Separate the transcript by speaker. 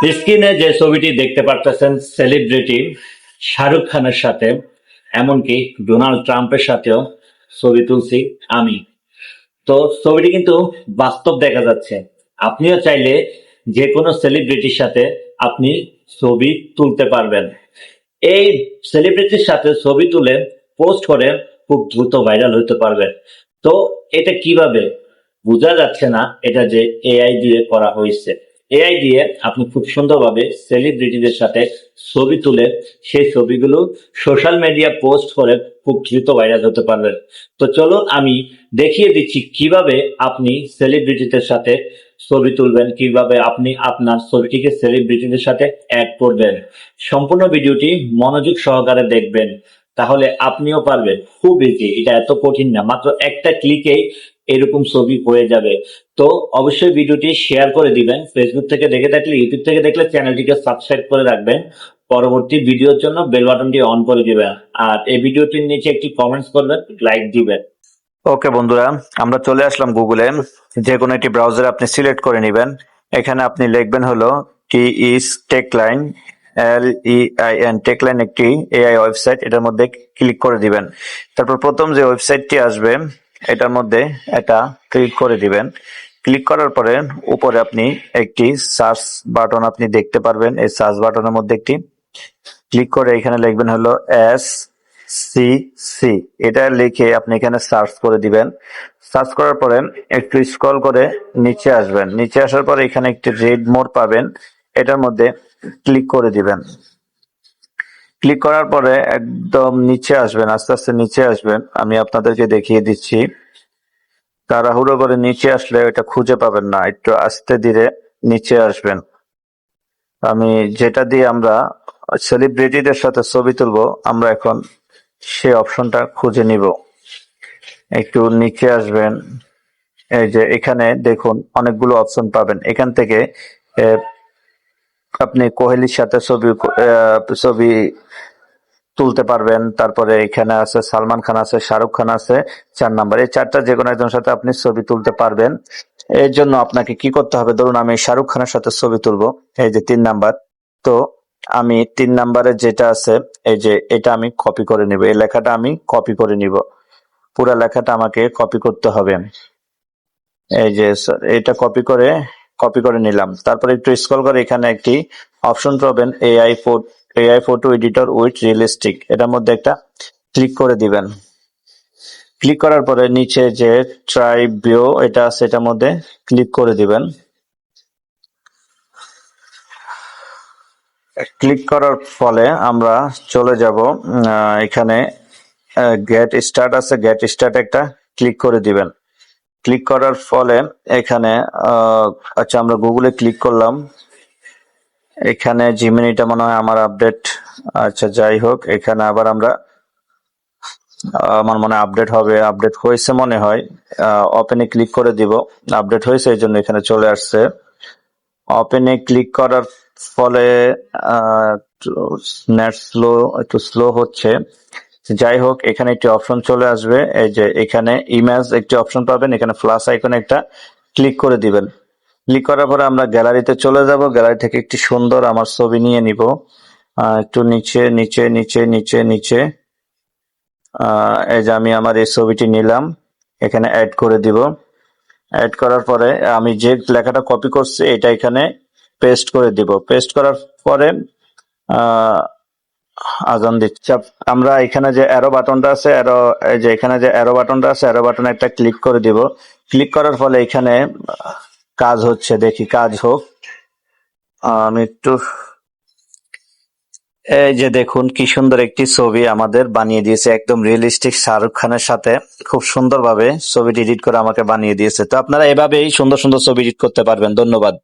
Speaker 1: স্ক্রিনে যে ছবিটি দেখতে পারতেছেন সেলিব্রিটি শাহরুখ খানের সাথে, এমনকি ডোনাল্ড ট্রাম্পের সাথেও ছবি তুলছি আমি। তো ছবিটি কিন্তু বাস্তব দেখা যাচ্ছে। আপনিও চাইলে যে কোনো সেলিব্রিটির সাথে আপনি ছবি তুলতে পারবেন। এই সেলিব্রিটির সাথে ছবি তুলে পোস্ট করে খুব দ্রুত ভাইরাল হতে পারবেন। তো এটা কিভাবে বোঝা যাচ্ছে না এটা যে এআই দিয়ে করা হয়েছে। এআই দিয়ে আপনি খুব সুন্দরভাবে সেলিব্রিটিদের সাথে ছবি তুলে সেই ছবিগুলো সোশ্যাল মিডিয়া পোস্ট করে খুব দ্রুত ভাইরাল হতে পারবেন। তো চলো আমি দেখিয়ে দিচ্ছি কিভাবে আপনি সেলিব্রিটিদের সাথে ছবি তুলবেন, কিভাবে আপনি আপনার ছবিটিকে সেলিব্রিটিদের সাথে অ্যাড করবেন। সম্পূর্ণ ভিডিওটি মনোযোগ সহকারে দেখবেন, তাহলে আপনিও পারবেন। খুব ইজি, এটা এত কঠিন না, মাত্র একটা ক্লিকেই এরকম ছবি হয়ে যাবে। তো অবশ্যই ভিডিওটি শেয়ার করে দিবেন। ফেসবুক থেকে দেখে থাকলে, ইউটিউব থেকে দেখলে চ্যানেলটিকে সাবস্ক্রাইব করে রাখবেন। পরবর্তী ভিডিওর জন্য বেল বাটনটি অন করে দিবেন। আর এই ভিডিওটির নিচে একটি কমেন্টস করবেন, লাইক দিবেন। ওকে বন্ধুরা, আমরা চলে আসলাম গুগলে। যে কোনো একটি ব্রাউজারে আপনি সিলেক্ট করে নেবেন। এখানে আপনি লিখবেন হলো টি ইস টেকলাইন, LEIN টেকলাইন, একটি এআই ওয়েবসাইট। এটার মধ্যে ক্লিক করে দিবেন। তারপর প্রথম যে ওয়েবসাইটটি আসবে এটার মধ্যে এটা ক্লিক করে দিবেন। ক্লিক করার পরে উপরে আপনি একটি সার্চ বাটন আপনি দেখতে পারবেন। এই সার্চ বাটনের মধ্যে একটি ক্লিক করে এখানে লিখবেন হলো SCC। এটা লিখে আপনি এখানে সার্চ করে দিবেন। সার্চ করার পরে একটু স্ক্রল করে নিচে আসবেন। নিচে আসার পরে এখানে একটি রেড মোড পাবেন, এটার মধ্যে ক্লিক করে দিবেন। ক্লিক করার পরে একদম নিচে আসবেন, আস্তে আস্তে নিচে আসবেন। আমি আপনাদেরকে দেখিয়ে দিচ্ছি। তাড়াহুড়ো করে নিচে আসলে এটা খুঁজে পাবেন না, একটু আস্তে ধীরে নিচে আসবেন। আমি যেটা দিয়ে আমরা সেলিব্রিটিদের সাথে ছবি তুলবো, আমরা এখন সেই অপশনটা খুঁজে নিব। একটু নিচে আসবেন। এই যে এখানে দেখুন অনেকগুলো অপশন পাবেন। এখান থেকে আপনি কোহলির সাথে ছবি তুলতে পারবেন। তারপরে এখানে আছে সালমান খান আছে, শাহরুখ খান আছে 4 নাম্বার। এই চারটা যে কোনো একজনের সাথে আপনি ছবি তুলতে পারবেন। এর জন্য আপনাকে কি করতে হবে, ধরুন আমি শাহরুখ খানের সাথে ছবি তুলবো, এই যে 3 নাম্বার। তো আমি 3 নাম্বারে যেটা আছে এই যে এটা আমি কপি করে নিব। এই লেখাটা আমি কপি করে নিব, পুরো লেখাটা আমাকে কপি করতে হবে। এই যে এটা কপি করে নিলাম। তারপরে একটু স্ক্রল করে এখানে একটি অপশন পাবেন AI photo editor with realistic. এটার মধ্যে একটা ক্লিক করে দিবেন। ক্লিক করার পরে নিচে যে ট্রাই ভিউ এটা আছে, এটার মধ্যে ক্লিক করে দিবেন। ক্লিক করার ফলে আমরা চলে যাব এখানে গেট স্টার্ট আছে, গেট স্টার্ট একটা ক্লিক করে দিবেন। ক্লিক করার ফলে এখানে আচ্ছা আমরা গুগলে ক্লিক করলাম। এখানে জিমিনিটা মনে হয় আমার আপডেট, আচ্ছা যাই হোক, এখানে আবার আমরা আমার মনে আপডেট হবে, আপডেট হয়েছে মনে হয়। ওপেনে ক্লিক করে দিব। আপডেট হয়েছে এই জন্য এখানে চলে আসছে। ওপেনে ক্লিক করার ফলে নেট একটু স্লো হচ্ছে। যাই হোক, এখানে একটি অপশন চলে আসবে। এই যে এখানে ইমেজ একটি অপশন পাবেন, এখানে প্লাস আইকনে একটা ক্লিক করে দিবেন। ক্লিক করার পরে আমরা গ্যালারিতে চলে যাব। গ্যালারি থেকে একটি সুন্দর আমার ছবি নিয়ে নিব। একটু নিচে নিচে নিচে নিচে নিচে এই যে আমি আমার এই ছবিটি নিলাম, এখানে অ্যাড করে দিব। অ্যাড করার পরে আমি যে লেখাটা কপি করছি এটা এখানে পেস্ট করে দিব। পেস্ট করার পরে আজান দিচ্ছে। আমরা এখানে যে অ্যারো বাটনটা আছে, এখানে যে অ্যারো বাটনটা আছে, অ্যারো বাটনে একটা ক্লিক করে দিব। ক্লিক করার ফলে এখানে কাজ হচ্ছে, দেখি কাজ হোক। আমি একটু এই যে দেখুন কি সুন্দর একটি ছবি আমাদের বানিয়ে দিয়েছে, একদম রিয়েলিস্টিক শাহরুখ খানের সাথে খুব সুন্দরভাবে ছবিটি এডিট করে আমাকে বানিয়ে দিয়েছে। তো আপনারা এভাবেই সুন্দর সুন্দর ছবি এডিট করতে পারবেন। ধন্যবাদ।